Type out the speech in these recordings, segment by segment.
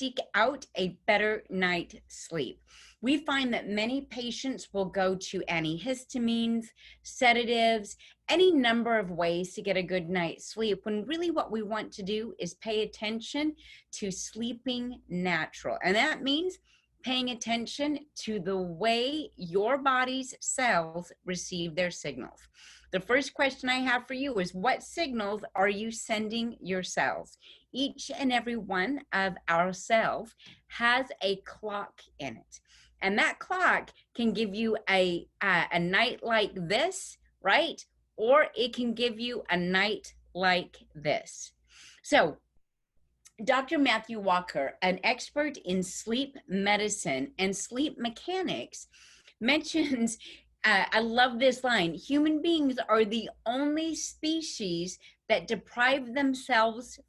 seek out a better night's sleep. We find that many patients will go to antihistamines, sedatives, any number of ways to get a good night's sleep, when really what we want to do is pay attention to sleeping natural. And that means paying attention to the way your body's cells receive their signals. The first question I have for you is, what signals are you sending your cells? Each and every one of our cells has a clock in it. And that clock can give you a night like this, right? Or it can give you a night like this. So Dr. Matthew Walker, an expert in sleep medicine and sleep mechanics, mentions, I love this line, human beings are the only species that deprive themselves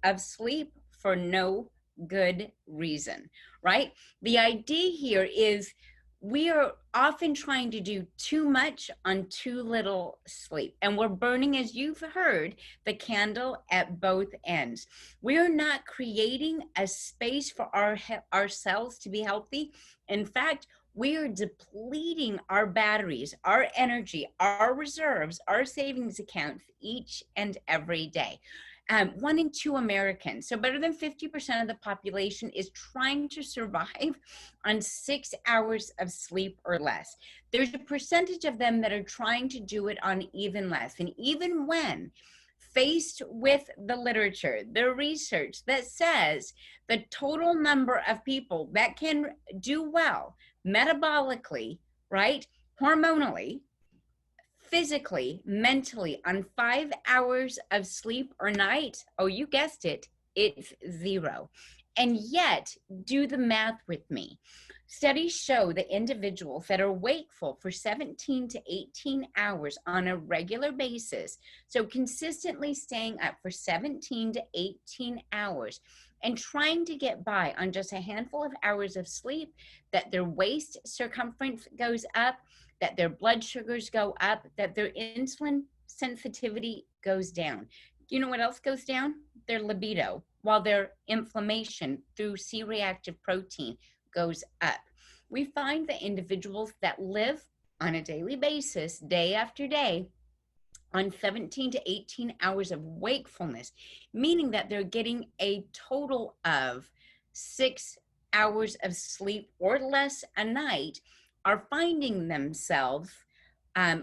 of sleep for no good reason, right? The idea here is we are often trying to do too much on too little sleep, and we're burning, as you've heard, the candle at both ends. We are not creating a space for ourselves to be healthy. In fact, we are depleting our batteries, our energy, our reserves, our savings accounts each and every day. 1 in 2 Americans, so better than 50% of the population, is trying to survive on 6 hours of sleep or less. There's a percentage of them that are trying to do it on even less. And even when faced with the literature, the research that says the total number of people that can do well metabolically, right, hormonally, physically, mentally, on 5 hours of sleep or night, oh, you guessed it, it's 0. And yet, do the math with me. Studies show that individuals that are wakeful for 17 to 18 hours on a regular basis, so consistently staying up for 17 to 18 hours and trying to get by on just a handful of hours of sleep, that their waist circumference goes up, that their blood sugars go up, that their insulin sensitivity goes down. You know what else goes down? Their libido, while their inflammation through C-reactive protein goes up. We find that individuals that live on a daily basis, day after day, on 17 to 18 hours of wakefulness, meaning that they're getting a total of 6 hours of sleep or less a night, are finding themselves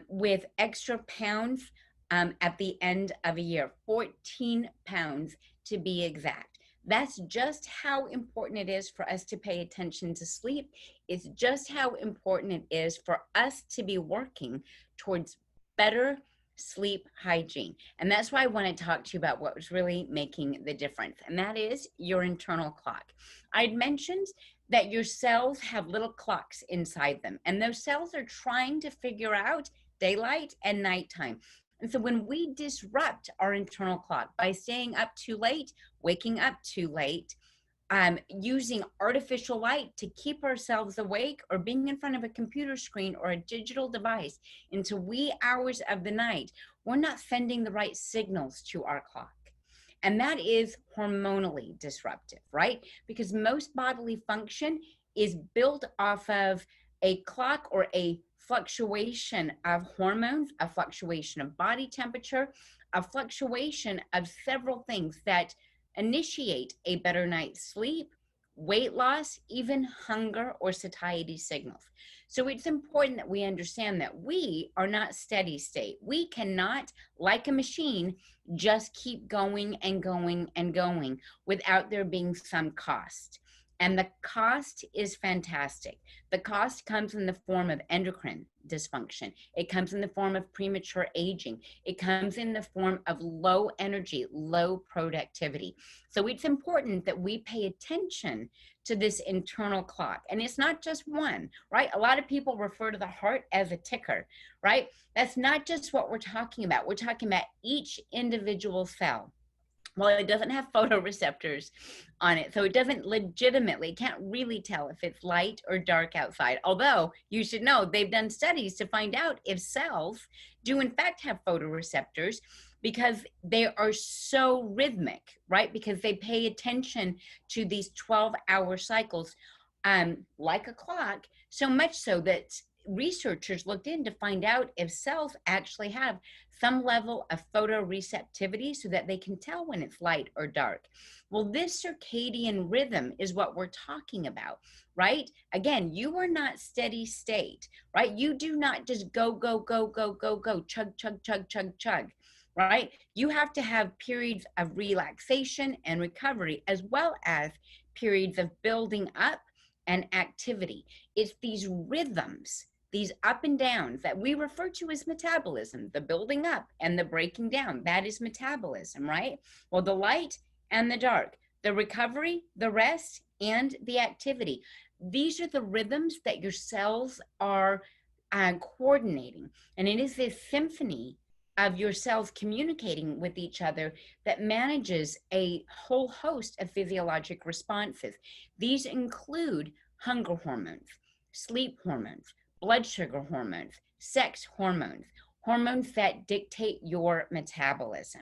with extra pounds at the end of a year, 14 pounds to be exact. That's just how important it is for us to pay attention to sleep. It's just how important it is for us to be working towards better sleep hygiene. And that's why I want to talk to you about what was really making the difference, and that is your internal clock. I'd mentioned that your cells have little clocks inside them, and those cells are trying to figure out daylight and nighttime. And so when we disrupt our internal clock by staying up too late, waking up too late, using artificial light to keep ourselves awake, or being in front of a computer screen or a digital device into wee hours of the night, we're not sending the right signals to our clock. And that is hormonally disruptive, right? Because most bodily function is built off of a clock or a fluctuation of hormones, a fluctuation of body temperature, a fluctuation of several things that initiate a better night's sleep, weight loss, even hunger or satiety signals. So it's important that we understand that we are not steady state. We cannot, like a machine, just keep going and going and going without there being some cost. And the cost is fantastic. The cost comes in the form of endocrine dysfunction. It comes in the form of premature aging. It comes in the form of low energy, low productivity. So it's important that we pay attention to this internal clock. And it's not just one, right? A lot of people refer to the heart as a ticker, right? That's not just what we're talking about. We're talking about each individual cell. Well, it doesn't have photoreceptors on it, so it doesn't legitimately, can't really tell if it's light or dark outside. Although you should know they've done studies to find out if cells do in fact have photoreceptors, because they are so rhythmic, right? Because they pay attention to these 12-hour cycles, like a clock, so much so that researchers looked in to find out if cells actually have some level of photoreceptivity so that they can tell when it's light or dark. Well, this circadian rhythm is what we're talking about, right? Again, you are not steady state, right? You do not just go, go, go, go, go, go, chug, chug, chug, chug, chug, right? You have to have periods of relaxation and recovery, as well as periods of building up and activity. It's these rhythms, these up and downs that we refer to as metabolism, the building up and the breaking down. That is metabolism, right? Well, the light and the dark, the recovery, the rest, and the activity. These are the rhythms that your cells are coordinating. And it is this symphony of your cells communicating with each other that manages a whole host of physiologic responses. These include hunger hormones, sleep hormones, blood sugar hormones, sex hormones, hormones that dictate your metabolism.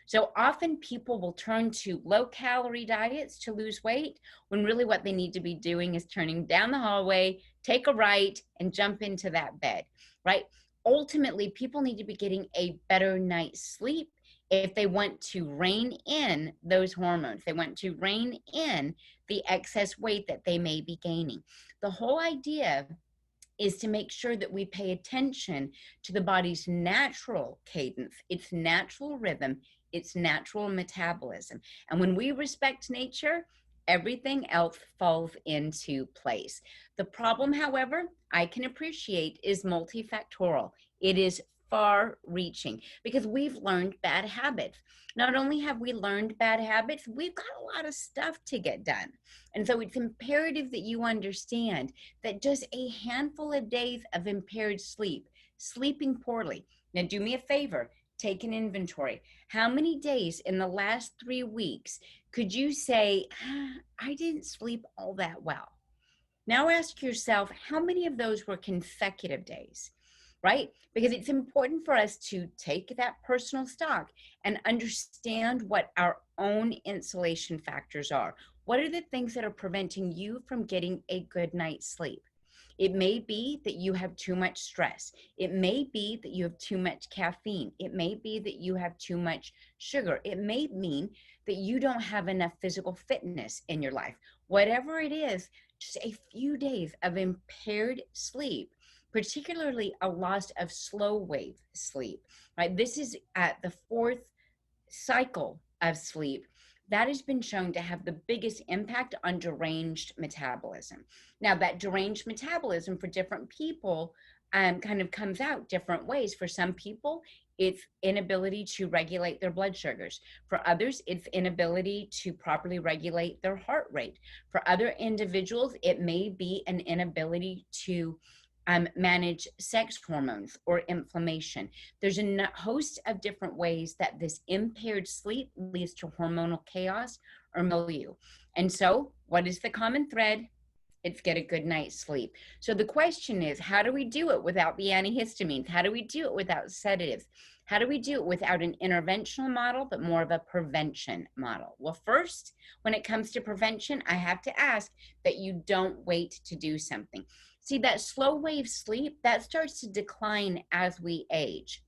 So often people will turn to low calorie diets to lose weight when really what they need to be doing is turning down the hallway, take a right, and jump into that bed, right? Ultimately, people need to be getting a better night's sleep if they want to rein in those hormones. They want to rein in the excess weight that they may be gaining. The whole idea is to make sure that we pay attention to the body's natural cadence, its natural rhythm, its natural metabolism. And when we respect nature, everything else falls into place. The problem, however, I can appreciate is multifactorial. It is far reaching because we've learned bad habits. Not only have we learned bad habits, we've got a lot of stuff to get done. And so it's imperative that you understand that just a handful of days of impaired sleep, sleeping poorly. Now, do me a favor, take an inventory. How many days in the last 3 weeks could you say, I didn't sleep all that well? Now ask yourself, how many of those were consecutive days, right? Because it's important for us to take that personal stock and understand what our own insulation factors are. What are the things that are preventing you from getting a good night's sleep? It may be that you have too much stress. It may be that you have too much caffeine. It may be that you have too much sugar. It may mean that you don't have enough physical fitness in your life. Whatever it is, just a few days of impaired sleep, particularly a loss of slow wave sleep, right? This is at the fourth cycle of sleep that has been shown to have the biggest impact on deranged metabolism. Now, that deranged metabolism for different people kind of comes out different ways. For some people, it's inability to regulate their blood sugars. For others, it's inability to properly regulate their heart rate. For other individuals, it may be an inability to manage sex hormones or inflammation. There's a host of different ways that this impaired sleep leads to hormonal chaos or milieu. And so, what is the common thread? It's get a good night's sleep. So the question is, how do we do it without the antihistamines? How do we do it without sedatives? How do we do it without an interventional model, but more of a prevention model? Well, first, when it comes to prevention, I have to ask that you don't wait to do something. See, that slow wave sleep, that starts to decline as we age.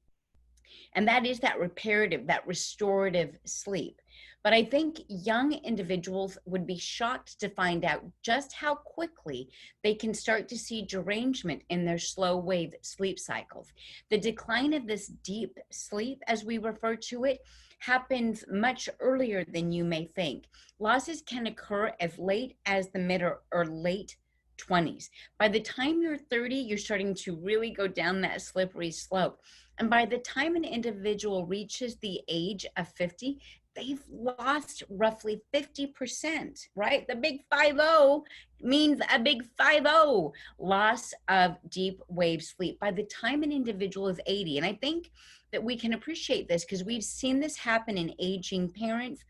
And that is that reparative, that restorative sleep. But I think young individuals would be shocked to find out just how quickly they can start to see derangement in their slow wave sleep cycles. The decline of this deep sleep, as we refer to it, happens much earlier than you may think. Losses can occur as late as the mid or late 20s. By the time you're 30, you're starting to really go down that slippery slope. And by the time an individual reaches the age of 50, they've lost roughly 50%, right? The big 50 means a big 50 loss of deep wave sleep by the time an individual is 80. And I think that we can appreciate this because we've seen this happen in aging parents,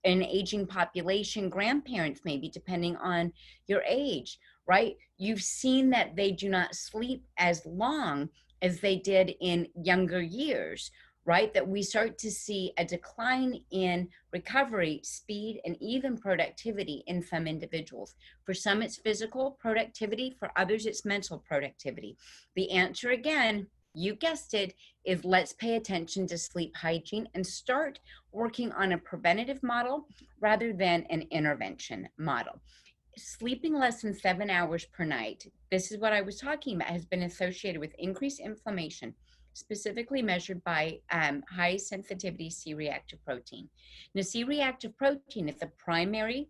in aging population, grandparents, maybe depending on your age, right? You've seen that they do not sleep as long as they did in younger years, right? That we start to see a decline in recovery, speed, and even productivity in some individuals. For some, it's physical productivity. For others, it's mental productivity. The answer, again, you guessed it, is let's pay attention to sleep hygiene and start working on a preventative model rather than an intervention model. Sleeping less than 7 hours per night, this is what I was talking about, has been associated with increased inflammation, specifically measured by high sensitivity C-reactive protein. Now, C-reactive protein is the primary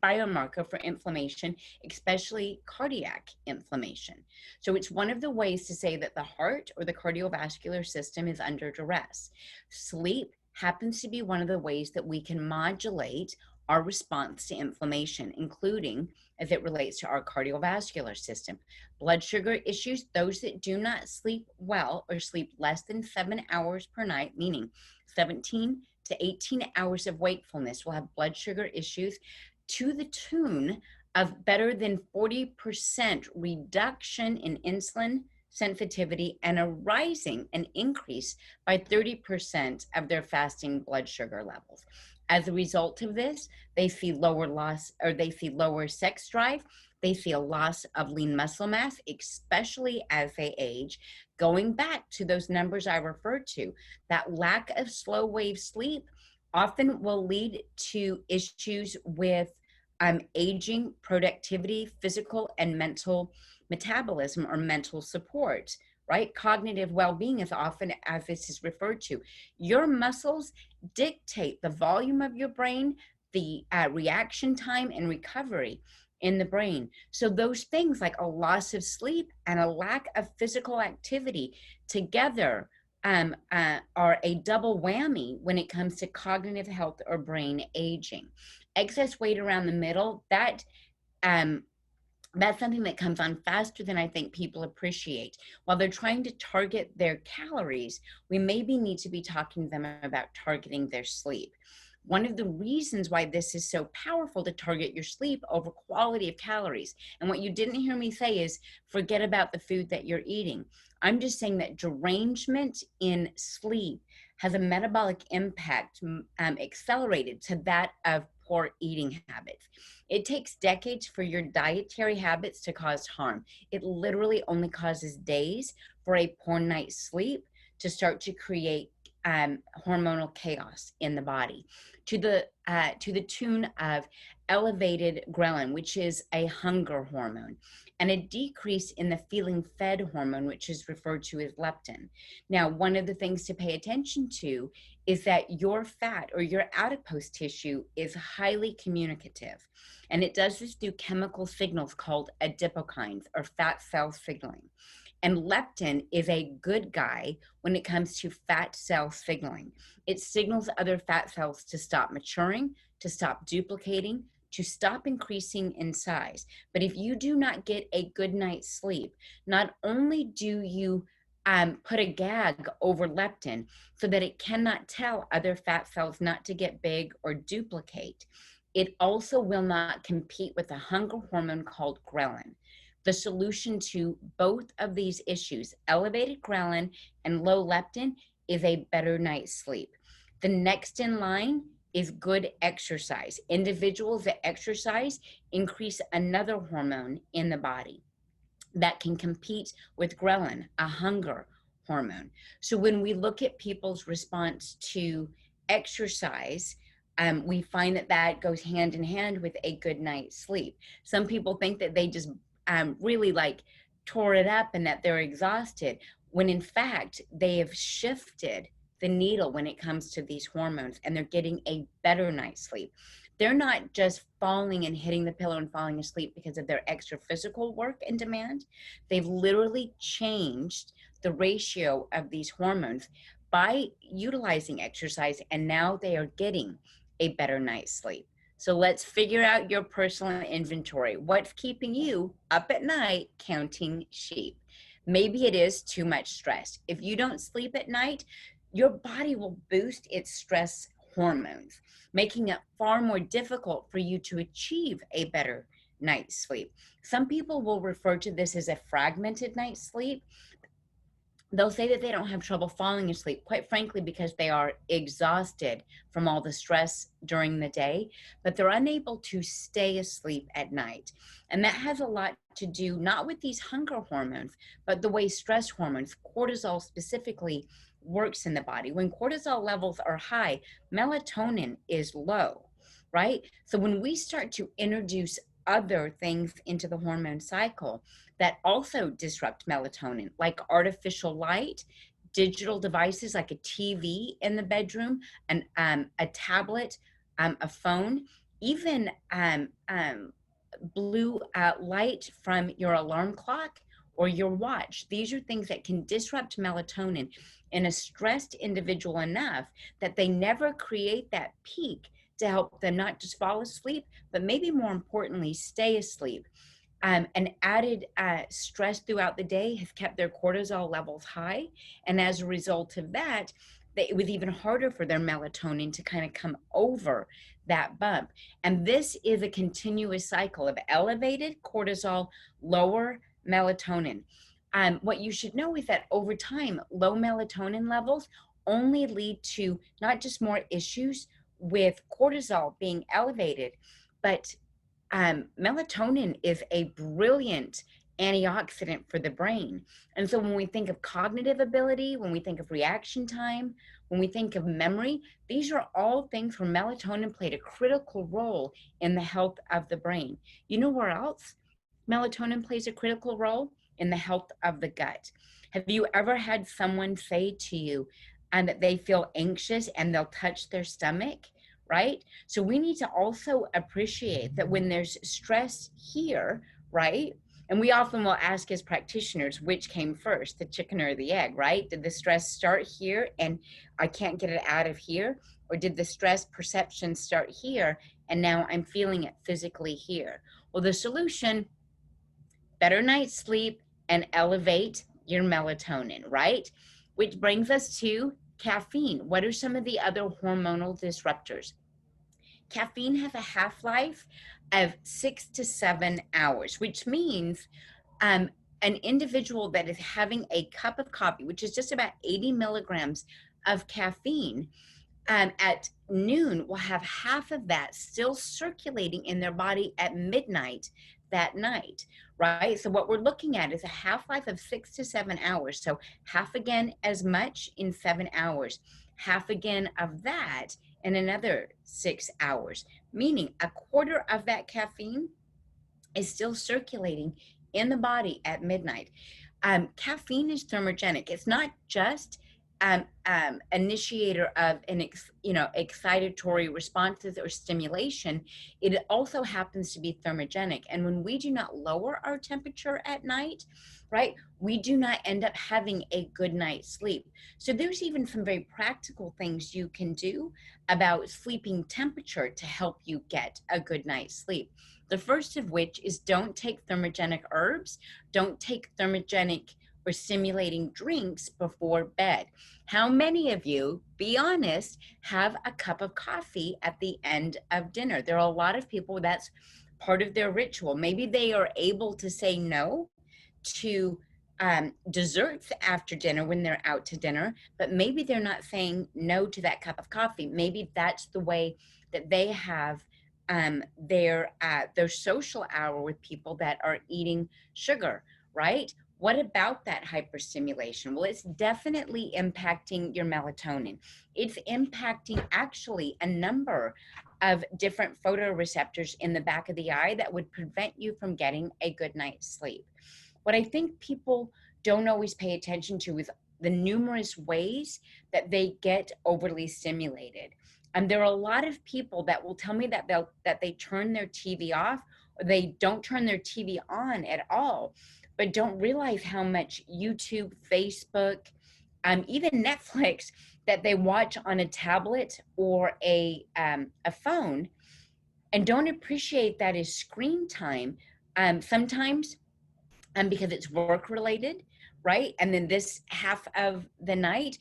biomarker for inflammation, especially cardiac inflammation. So it's one of the ways to say that the heart or the cardiovascular system is under duress. Sleep happens to be one of the ways that we can modulate our response to inflammation, including as it relates to our cardiovascular system. Blood sugar issues, those that do not sleep well or sleep less than 7 hours per night, meaning 17 to 18 hours of wakefulness, will have blood sugar issues to the tune of better than 40% reduction in insulin sensitivity and a rising, an increase by 30% of their fasting blood sugar levels. As a result of this, they see lower loss, or they see lower sex drive. They see a loss of lean muscle mass, especially as they age. Going back to those numbers I referred to, that lack of slow wave sleep often will lead to issues with aging, productivity, physical and mental metabolism or mental support, right? Cognitive well-being is often, as this is referred to. Your muscles dictate the volume of your brain, the reaction time and recovery in the brain. So those things like a loss of sleep and a lack of physical activity together are a double whammy when it comes to cognitive health or brain aging. Excess weight around the middle, um, that's something that comes on faster than I think people appreciate. While they're trying to target their calories, we maybe need to be talking to them about targeting their sleep. One of the reasons why this is so powerful to target your sleep over quality of calories. And what you didn't hear me say is forget about the food that you're eating. I'm just saying that derangement in sleep has a metabolic impact accelerated to that of poor eating habits. It takes decades for your dietary habits to cause harm. It literally only causes days for a poor night's sleep to start to create hormonal chaos in the body, to the tune of elevated ghrelin, which is a hunger hormone, and a decrease in the feeling fed hormone, which is referred to as leptin. Now, one of the things to pay attention to is that your fat or your adipose tissue is highly communicative, and it does this through chemical signals called adipokines or fat cell signaling. And leptin is a good guy when it comes to fat cell signaling. It signals other fat cells to stop maturing, to stop duplicating, to stop increasing in size. But if you do not get a good night's sleep, not only do you put a gag over leptin so that it cannot tell other fat cells not to get big or duplicate, it also will not compete with a hunger hormone called ghrelin. The solution to both of these issues, elevated ghrelin and low leptin, is a better night's sleep. The next in line is good exercise. Individuals that exercise increase another hormone in the body that can compete with ghrelin, a hunger hormone. So when we look at people's response to exercise, we find that that goes hand in hand with a good night's sleep. Some people think that they just really like tore it up and that they're exhausted, when in fact they have shifted the needle when it comes to these hormones and they're getting a better night's sleep. They're not just falling and hitting the pillow and falling asleep because of their extra physical work and demand. They've literally changed the ratio of these hormones by utilizing exercise, and now they are getting a better night's sleep. So let's figure out your personal inventory. What's keeping you up at night counting sheep? Maybe it is too much stress. If you don't sleep at night, your body will boost its stress hormones, making it far more difficult for you to achieve a better night's sleep. Some people will refer to this as a fragmented night's sleep. they'll say that they don't have trouble falling asleep, quite frankly, because they are exhausted from all the stress during the day, but they're unable to stay asleep at night. And that has a lot to do not with these hunger hormones, but the way stress hormones, cortisol specifically, works in the body. When cortisol levels are high, melatonin is low, right? So when we start to introduce other things into the hormone cycle that also disrupt melatonin, like artificial light, digital devices like a TV in the bedroom, a tablet, a phone, even blue light from your alarm clock or your watch. These are things that can disrupt melatonin in a stressed individual enough that they never create that peak to help them not just fall asleep, but maybe more importantly, stay asleep. And added stress throughout the day has kept their cortisol levels high. And as a result of that, it was even harder for their melatonin to kind of come over that bump. And this is a continuous cycle of elevated cortisol, lower melatonin. What you should know is that over time, low melatonin levels only lead to not just more issues with cortisol being elevated, but melatonin is a brilliant antioxidant for the brain. And so when we think of cognitive ability, when we think of reaction time, when we think of memory, these are all things where melatonin played a critical role in the health of the brain. You know where else melatonin plays a critical role? In the health of the gut. Have you ever had someone say to you that they feel anxious and they'll touch their stomach? Right? So we need to also appreciate that when there's stress here, right? And we often will ask as practitioners, which came first, the chicken or the egg, right? Did the stress start here and I can't get it out of here? Or did the stress perception start here and now I'm feeling it physically here? Well, the solution, better night's sleep and elevate your melatonin, right? Which brings us to caffeine. What are some of the other hormonal disruptors? Caffeine has a half-life of 6 to 7 hours, which means um, an individual that is having a cup of coffee, which is just about 80 milligrams of caffeine, at noon will have half of that still circulating in their body at midnight that night, right? So what we're looking at is a half-life of 6 to 7 hours. So half again as much in 7 hours, half again of that in another 6 hours, meaning a quarter of that caffeine is still circulating in the body at midnight. Caffeine is thermogenic. It's not just initiator of excitatory responses or stimulation. It also happens to be thermogenic. And when we do not lower our temperature at night, right, we do not end up having a good night's sleep. So there's even some very practical things you can do about sleeping temperature to help you get a good night's sleep. The first of which is don't take thermogenic herbs, don't take thermogenic or stimulating drinks before bed. How many of you, be honest, have a cup of coffee at the end of dinner? There are a lot of people that's part of their ritual. Maybe they are able to say no to desserts after dinner when they're out to dinner, but maybe they're not saying no to that cup of coffee. Maybe that's the way that they have their social hour with people that are eating sugar, right? What about that hyperstimulation? Well, it's definitely impacting your melatonin. It's impacting actually a number of different photoreceptors in the back of the eye that would prevent you from getting a good night's sleep. What I think people don't always pay attention to is the numerous ways that they get overly stimulated. And there are a lot of people that will tell me that they turn their TV off or they don't turn their TV on at all, but don't realize how much YouTube, Facebook, even Netflix that they watch on a tablet or a phone, and don't appreciate that as screen time. Sometimes because it's work related, right? And then this half of the night,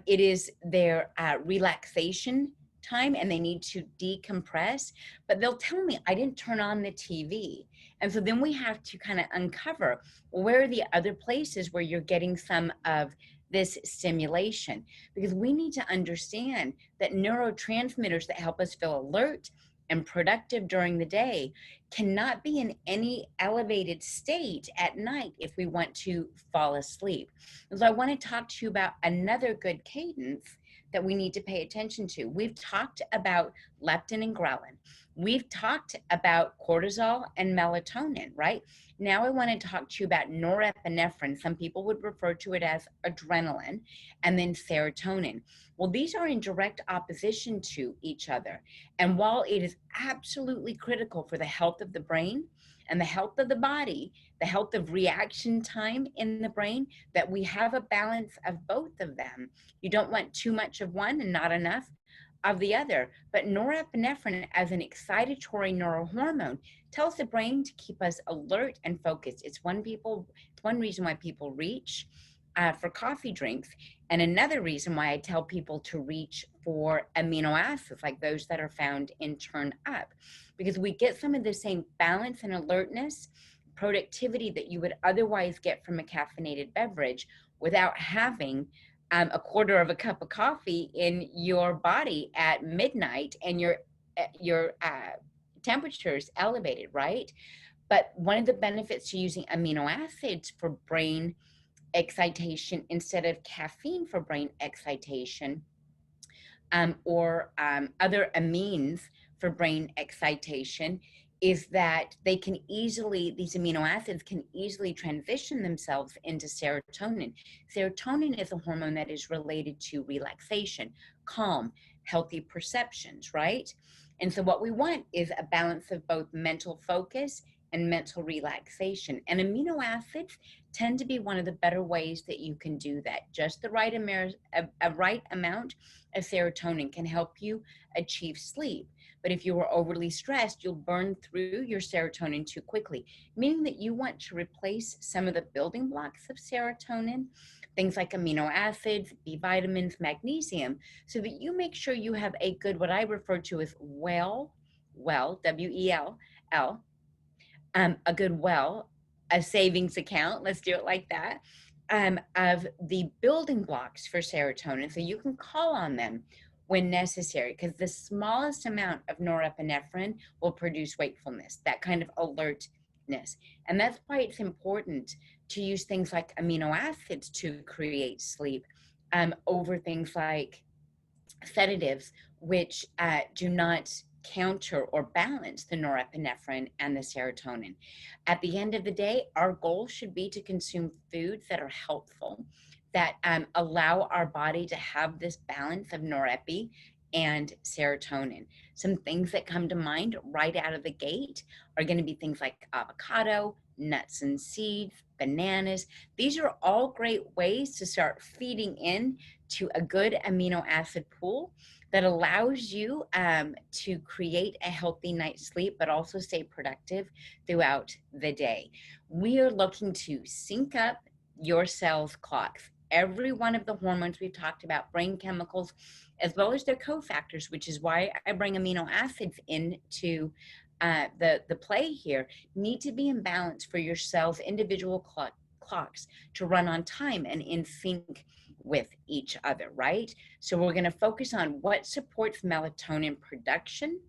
it is their relaxation time and they need to decompress, but they'll tell me, I didn't turn on the TV. And so then we have to kind of uncover, where are the other places where you're getting some of this stimulation, because we need to understand that neurotransmitters that help us feel alert and productive during the day cannot be in any elevated state at night if we want to fall asleep. And so I want to talk to you about another good cadence that we need to pay attention to. We've talked about leptin and ghrelin. We've talked about cortisol and melatonin, right? Now I want to talk to you about norepinephrine. Some people would refer to it as adrenaline, and then serotonin. Well, these are in direct opposition to each other. And while it is absolutely critical for the health of the brain and the health of the body, the health of reaction time in the brain, that we have a balance of both of them. You don't want too much of one and not enough of the other. But norepinephrine, as an excitatory neurohormone, tells the brain to keep us alert and focused. It's one reason why people reach for coffee drinks, and another reason why I tell people to reach for amino acids like those that are found in Turn Up, because we get some of the same balance and alertness, productivity that you would otherwise get from a caffeinated beverage without having a quarter of a cup of coffee in your body at midnight and your temperature's elevated, right? But one of the benefits to using amino acids for brain excitation instead of caffeine for brain excitation, or other amines for brain excitation, is that these amino acids can easily transition themselves into serotonin. Serotonin is a hormone that is related to relaxation, calm, healthy perceptions, right? And so what we want is a balance of both mental focus and mental relaxation. And amino acids tend to be one of the better ways that you can do that. Just the right amount of serotonin can help you achieve sleep. But if you are overly stressed, you'll burn through your serotonin too quickly, meaning that you want to replace some of the building blocks of serotonin, things like amino acids, B vitamins, magnesium, so that you make sure you have a good, what I refer to as WELL, a savings account, let's do it like that, of the building blocks for serotonin, so you can call on them when necessary, because the smallest amount of norepinephrine will produce wakefulness, that kind of alertness. And that's why it's important to use things like amino acids to create sleep, over things like sedatives, which do not counter or balance the norepinephrine and the serotonin. At the end of the day, our goal should be to consume foods that are helpful, that allow our body to have this balance of norepi and serotonin. Some things that come to mind right out of the gate are going to be things like avocado, nuts and seeds, bananas. These are all great ways to start feeding in to a good amino acid pool that allows you to create a healthy night's sleep, but also stay productive throughout the day. We are looking to sync up your cells' clocks. Every one of the hormones we've talked about, brain chemicals, as well as their cofactors, which is why I bring amino acids into the play here, need to be in balance for your cells' individual clocks to run on time and in sync with each other, right? So we're going to focus on what supports melatonin production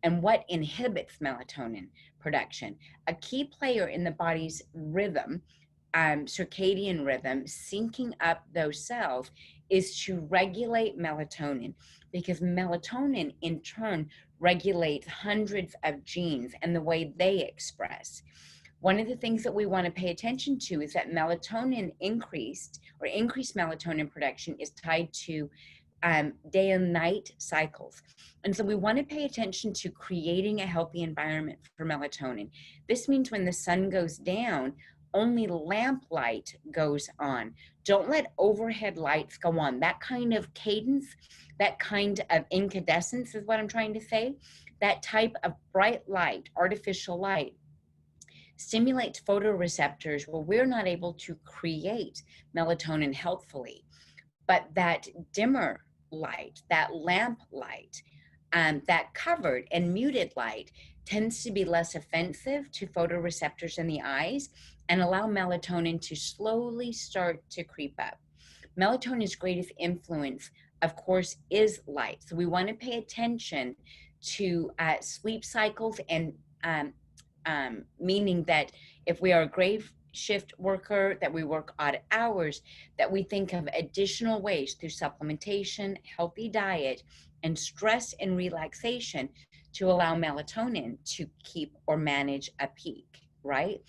and what inhibits melatonin production. A key player in the body's rhythm, circadian rhythm, syncing up those cells, is to regulate melatonin, because melatonin in turn regulates hundreds of genes and the way they express. One of the things that we want to pay attention to is that increased melatonin production is tied to day and night cycles. And so we want to pay attention to creating a healthy environment for melatonin. This means when the sun goes down, only lamp light goes on. Don't let overhead lights go on. That kind of cadence, that kind of incandescence is what I'm trying to say. That type of bright light, artificial light, stimulates photoreceptors where we're not able to create melatonin healthfully. But that dimmer light, that lamp light, that covered and muted light tends to be less offensive to photoreceptors in the eyes and allow melatonin to slowly start to creep up. Melatonin's greatest influence, of course, is light. So we want to pay attention to sleep cycles, and meaning that if we are a grave shift worker, that we work odd hours, that we think of additional ways through supplementation, healthy diet, and stress and relaxation to allow melatonin to keep or manage a peak, right?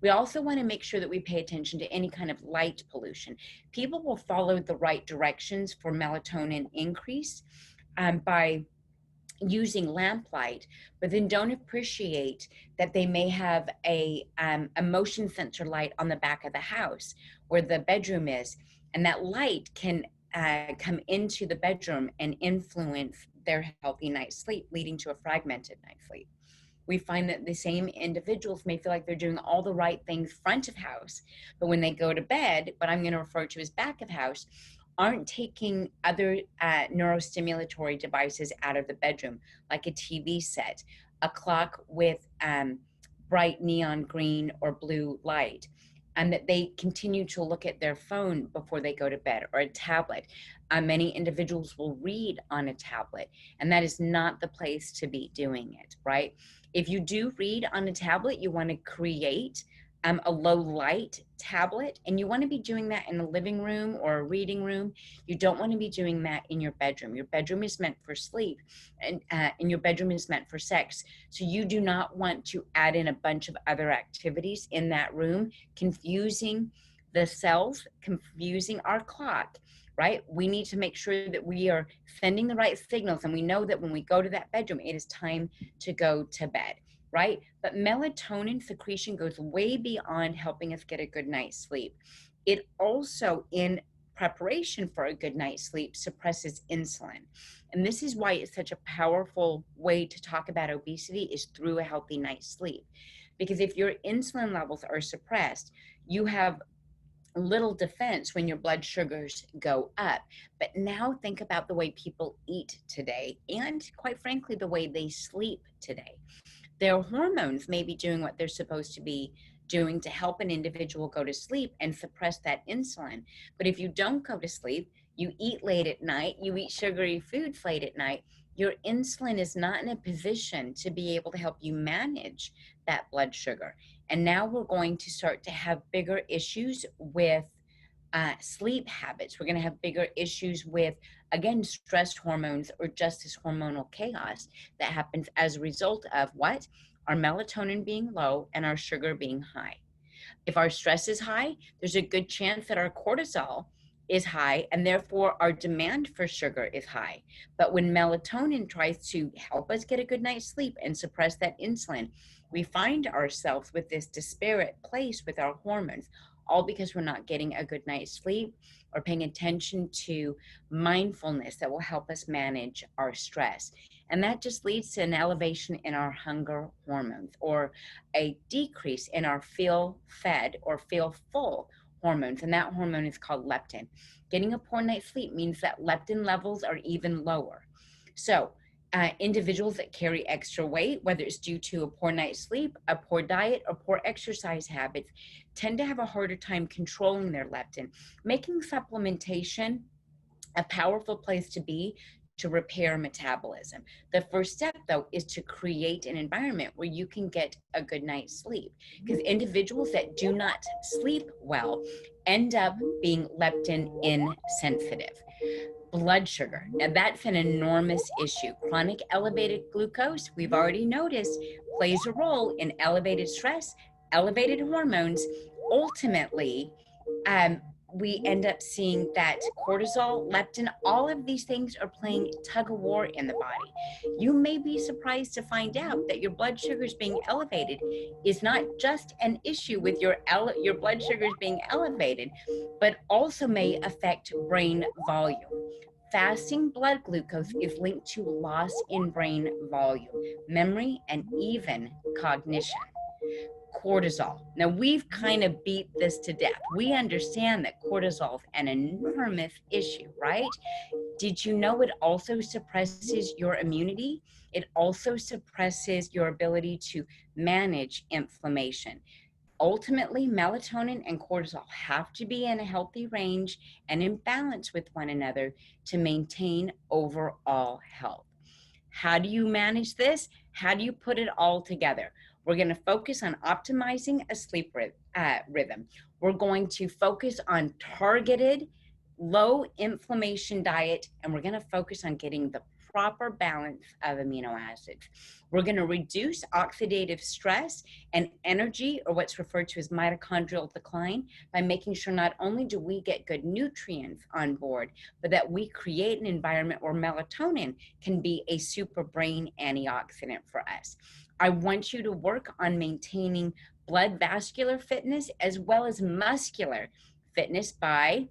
We also want to make sure that we pay attention to any kind of light pollution. People will follow the right directions for melatonin increase by using lamplight, but then don't appreciate that they may have a motion sensor light on the back of the house where the bedroom is, and that light can come into the bedroom and influence their healthy night's sleep, leading to a fragmented night's sleep. We find that the same individuals may feel like they're doing all the right things front of house, but when they go to bed, what I'm going to refer to as back of house, aren't taking other neurostimulatory devices out of the bedroom, like a TV set, a clock with bright neon green or blue light, and that they continue to look at their phone before they go to bed, or a tablet. Many individuals will read on a tablet, and that is not the place to be doing it, right? If you do read on a tablet, you want to create a low light tablet, and you want to be doing that in a living room or a reading room. You don't want to be doing that in your bedroom. Your bedroom is meant for sleep, and your bedroom is meant for sex. So you do not want to add in a bunch of other activities in that room, confusing the cells, confusing our clock, right? We need to make sure that we are sending the right signals, and we know that when we go to that bedroom, it is time to go to bed, right? But melatonin secretion goes way beyond helping us get a good night's sleep. It also, in preparation for a good night's sleep, suppresses insulin. And this is why it's such a powerful way to talk about obesity, is through a healthy night's sleep. Because if your insulin levels are suppressed, you have little defense when your blood sugars go up. But now think about the way people eat today, and quite frankly, the way they sleep today. Their hormones may be doing what they're supposed to be doing to help an individual go to sleep and suppress that insulin. But if you don't go to sleep, you eat late at night, you eat sugary foods late at night, your insulin is not in a position to be able to help you manage that blood sugar. And now we're going to start to have bigger issues with sleep habits. We're going to have bigger issues with, again, stress hormones, or just this hormonal chaos that happens as a result of what? Our melatonin being low and our sugar being high. If our stress is high, there's a good chance that our cortisol is high, and therefore our demand for sugar is high. But when melatonin tries to help us get a good night's sleep and suppress that insulin, we find ourselves with this disparate place with our hormones, all because we're not getting a good night's sleep or paying attention to mindfulness that will help us manage our stress. And that just leads to an elevation in our hunger hormones, or a decrease in our feel fed or feel full hormones. And that hormone is called leptin. Getting a poor night's sleep means that leptin levels are even lower. So individuals that carry extra weight, whether it's due to a poor night's sleep, a poor diet, or poor exercise habits, tend to have a harder time controlling their leptin, making supplementation a powerful place to be to repair metabolism. The first step, though, is to create an environment where you can get a good night's sleep, because individuals that do not sleep well end up being leptin insensitive. Blood sugar. Now, that's an enormous issue. Chronic elevated glucose, we've already noticed, plays a role in elevated stress, elevated hormones. Ultimately, we end up seeing that cortisol, leptin, all of these things are playing tug of war in the body. You may be surprised to find out that your blood sugars being elevated is not just an issue with your blood sugars being elevated, but also may affect brain volume. Fasting blood glucose is linked to loss in brain volume, memory, and even cognition. cortisol. Now, we've kind of beat this to death. We understand that cortisol is an enormous issue, right? Did you know it also suppresses your immunity? It also suppresses your ability to manage inflammation. Ultimately, melatonin and cortisol have to be in a healthy range and in balance with one another to maintain overall health. How do you manage this? How do you put it all together? We're going to focus on optimizing a sleep rhythm. We're going to focus on targeted low inflammation diet, and we're going to focus on getting the proper balance of amino acids. We're going to reduce oxidative stress and energy, or what's referred to as mitochondrial decline, by making sure not only do we get good nutrients on board, but that we create an environment where melatonin can be a super brain antioxidant for us. I want you to work on maintaining blood vascular fitness as well as muscular fitness by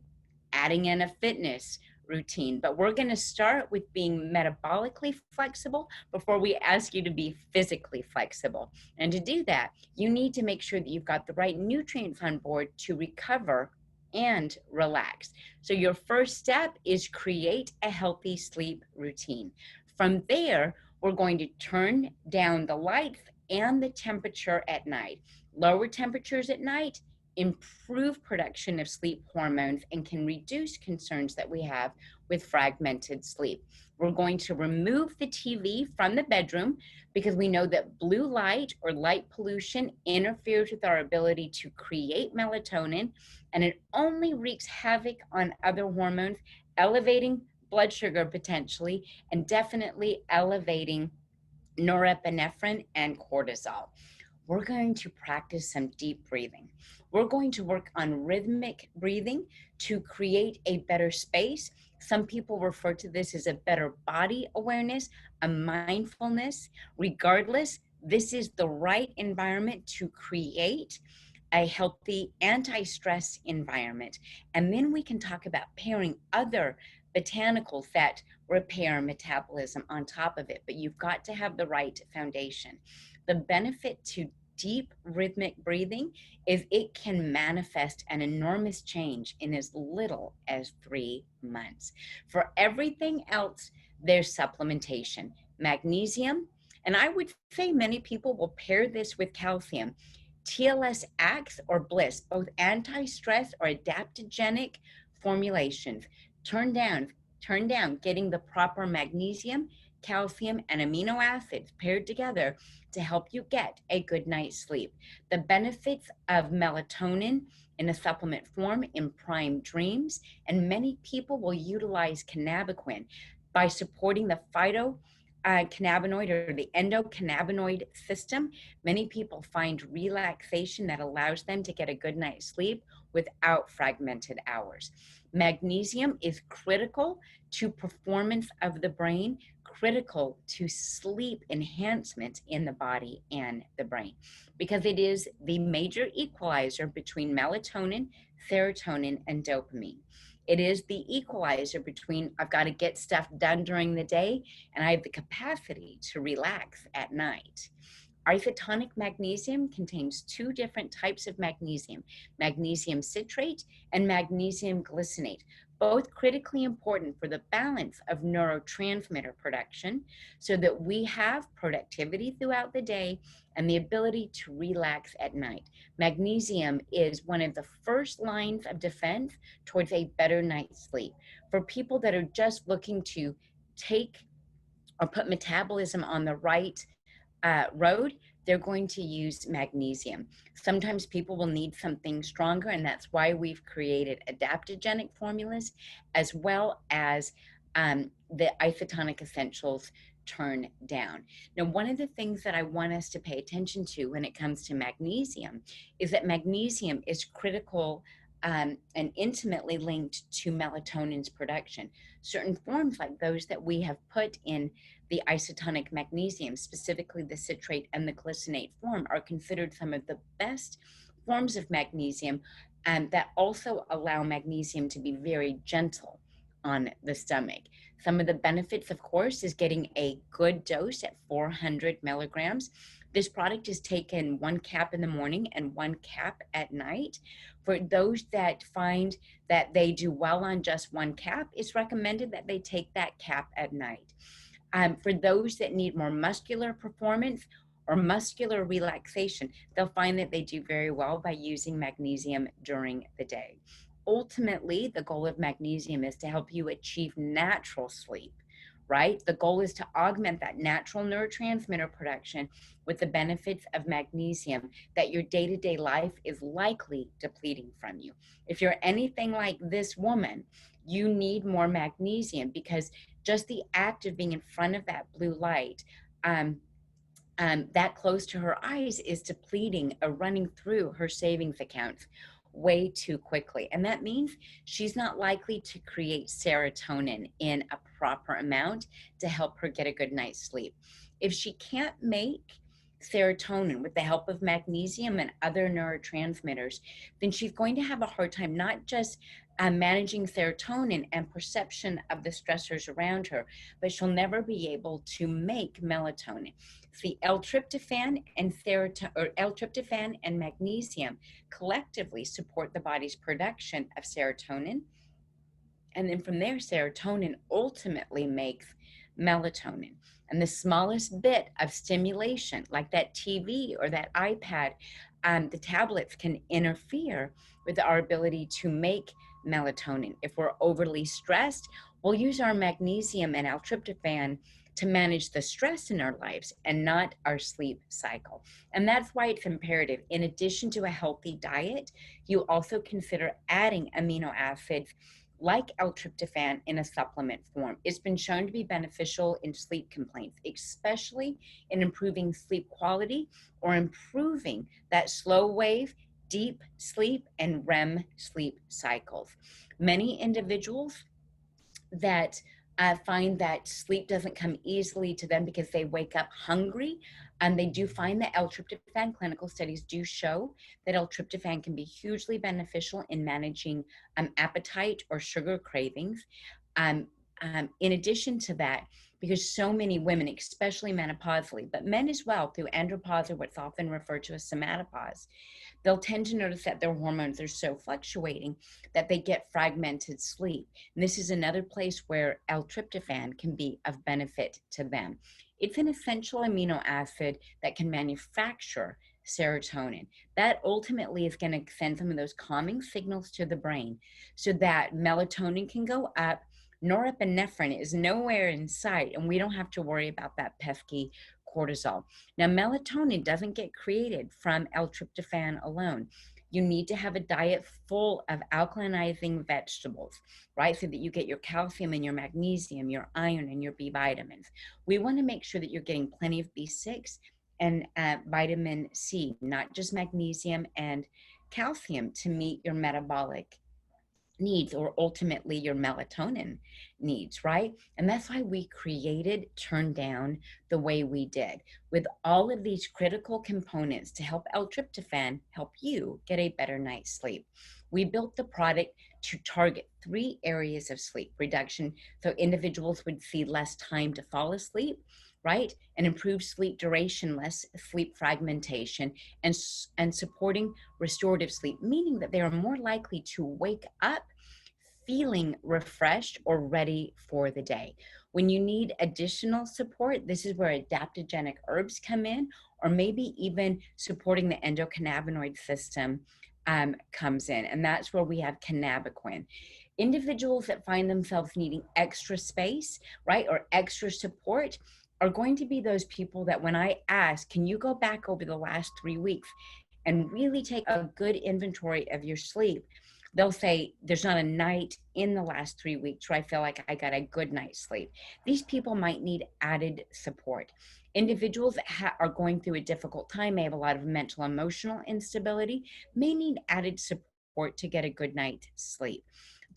adding in a fitness routine. But we're going to start with being metabolically flexible before we ask you to be physically flexible. And to do that, you need to make sure that you've got the right nutrients on board to recover and relax. So your first step is create a healthy sleep routine. From there, we're going to turn down the lights and the temperature at night. Lower temperatures at night improve production of sleep hormones and can reduce concerns that we have with fragmented sleep. We're going to remove the TV from the bedroom because we know that blue light or light pollution interferes with our ability to create melatonin, and it only wreaks havoc on other hormones, elevating blood sugar potentially, and definitely elevating norepinephrine and cortisol. We're going to practice some deep breathing. We're going to work on rhythmic breathing to create a better space. Some people refer to this as a better body awareness, a mindfulness. Regardless, this is the right environment to create a healthy anti-stress environment. And then we can talk about pairing other botanicals that repair metabolism on top of it, but you've got to have the right foundation. The benefit to deep rhythmic breathing is it can manifest an enormous change in as little as 3 months. For everything else, there's supplementation, magnesium, and I would say many people will pair this with calcium. TLS Acts or Bliss, both anti-stress or adaptogenic formulations. Turn down getting the proper magnesium, calcium, and amino acids paired together to help you get a good night's sleep. The benefits of melatonin in a supplement form in prime dreams, and many people will utilize cannabiquin by supporting the phytocannabinoid or the endocannabinoid system. Many people find relaxation that allows them to get a good night's sleep without fragmented hours. Magnesium is critical to performance of the brain, critical to sleep enhancement in the body and the brain, because it is the major equalizer between melatonin, serotonin, and dopamine. It is the equalizer between I've got to get stuff done during the day and I have the capacity to relax at night. Isotonic magnesium contains 2 different types of magnesium citrate and magnesium glycinate, both critically important for the balance of neurotransmitter production so that we have productivity throughout the day and the ability to relax at night. Magnesium is one of the first lines of defense towards a better night's sleep. For people that are just looking to take or put metabolism on the right road, they're going to use magnesium. Sometimes people will need something stronger, and that's why we've created adaptogenic formulas as well as the isotonic essentials turn down. Now, one of the things that I want us to pay attention to when it comes to magnesium is that magnesium is critical and intimately linked to melatonin's production. Certain forms like those that we have put in the isotonic magnesium, specifically the citrate and the glycinate form, are considered some of the best forms of magnesium, and that also allow magnesium to be very gentle on the stomach. Some of the benefits, of course, is getting a good dose at 400 milligrams. This product is taken 1 cap in the morning and 1 cap at night. For those that find that they do well on just 1 cap, it's recommended that they take that cap at night. For those that need more muscular performance or muscular relaxation, they'll find that they do very well by using magnesium during the day. Ultimately, the goal of magnesium is to help you achieve natural sleep, right? The goal is to augment that natural neurotransmitter production with the benefits of magnesium that your day-to-day life is likely depleting from you. If you're anything like this woman, you need more magnesium because just the act of being in front of that blue light, that close to her eyes, is depleting or running through her savings accounts way too quickly. And that means she's not likely to create serotonin in a proper amount to help her get a good night's sleep. If she can't make serotonin with the help of magnesium and other neurotransmitters, then she's going to have a hard time not just managing serotonin and perception of the stressors around her, but she'll never be able to make melatonin. See, L-tryptophan and magnesium collectively support the body's production of serotonin. And then from there, serotonin ultimately makes melatonin. And the smallest bit of stimulation, like that TV or that iPad, the tablets, can interfere with our ability to make melatonin. If we're overly stressed, we'll use our magnesium and L-tryptophan to manage the stress in our lives and not our sleep cycle. And that's why it's imperative, in addition to a healthy diet, you also consider adding amino acids like L-tryptophan in a supplement form. It's been shown to be beneficial in sleep complaints, especially in improving sleep quality or improving that slow wave, deep sleep, and REM sleep cycles. Many individuals that find that sleep doesn't come easily to them because they wake up hungry. And they do find that L-tryptophan, clinical studies do show that L-tryptophan can be hugely beneficial in managing appetite or sugar cravings. In addition to that, because so many women, especially menopausally, but men as well, through andropause or what's often referred to as somatopause, they'll tend to notice that their hormones are so fluctuating that they get fragmented sleep. And this is another place where L-tryptophan can be of benefit to them. It's an essential amino acid that can manufacture serotonin. That ultimately is going to send some of those calming signals to the brain so that melatonin can go up. Norepinephrine is nowhere in sight, and we don't have to worry about that pesky cortisol. Now, melatonin doesn't get created from L-tryptophan alone. You need to have a diet full of alkalinizing vegetables, right? So that you get your calcium and your magnesium, your iron and your B vitamins. We want to make sure that you're getting plenty of B6 and vitamin C, not just magnesium and calcium, to meet your metabolic needs or ultimately your melatonin needs, right? And that's why we created Turn Down the way we did, with all of these critical components to help L-tryptophan help you get a better night's sleep. We built the product to target 3 areas of sleep reduction so individuals would see less time to fall asleep, right? And improved sleep duration, less sleep fragmentation, and supporting restorative sleep, meaning that they are more likely to wake up feeling refreshed or ready for the day. When you need additional support, this is where adaptogenic herbs come in, or maybe even supporting the endocannabinoid system comes in. And that's where we have cannabiquin. Individuals that find themselves needing extra space, right, or extra support are going to be those people that when I ask, can you go back over the last 3 weeks and really take a good inventory of your sleep? They'll say, there's not a night in the last 3 weeks where I feel like I got a good night's sleep. These people might need added support. Individuals that are going through a difficult time, may have a lot of mental, emotional instability, may need added support to get a good night's sleep.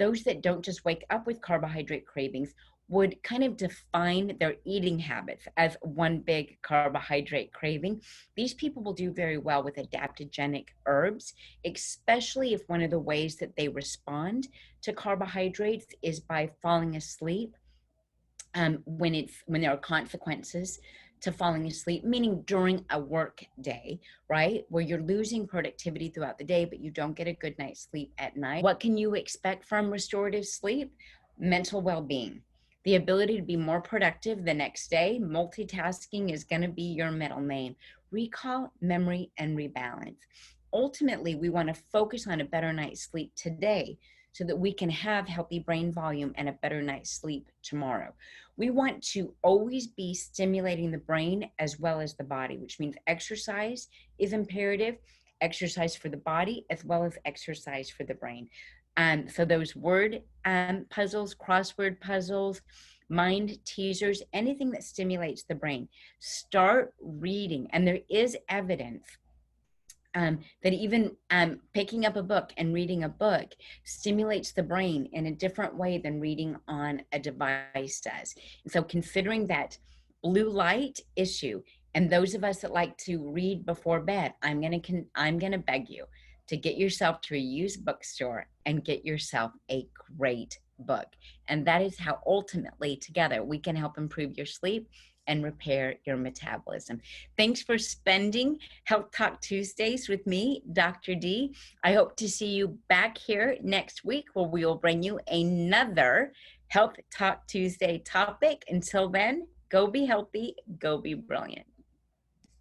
Those that don't just wake up with carbohydrate cravings would kind of define their eating habits as one big carbohydrate craving. These people will do very well with adaptogenic herbs, especially if one of the ways that they respond to carbohydrates is by falling asleep when there are consequences to falling asleep, meaning during a work day, right? Where you're losing productivity throughout the day, but you don't get a good night's sleep at night. What can you expect from restorative sleep? Mental well-being, the ability to be more productive the next day. Multitasking is going to be your middle name. Recall, memory, and rebalance. Ultimately, we want to focus on a better night's sleep today so that we can have healthy brain volume and a better night's sleep tomorrow. We want to always be stimulating the brain as well as the body, which means exercise is imperative, exercise for the body as well as exercise for the brain. So those word puzzles, crossword puzzles, mind teasers, anything that stimulates the brain, start reading. And there is evidence that even picking up a book and reading a book stimulates the brain in a different way than reading on a device does. And so considering that blue light issue, and those of us that like to read before bed, I'm gonna beg you to get yourself to a used bookstore and get yourself a great book. And that is how ultimately together we can help improve your sleep and repair your metabolism. Thanks for spending Health Talk Tuesdays with me, Dr. D. I hope to see you back here next week where we will bring you another Health Talk Tuesday topic. Until then, go be healthy, go be brilliant.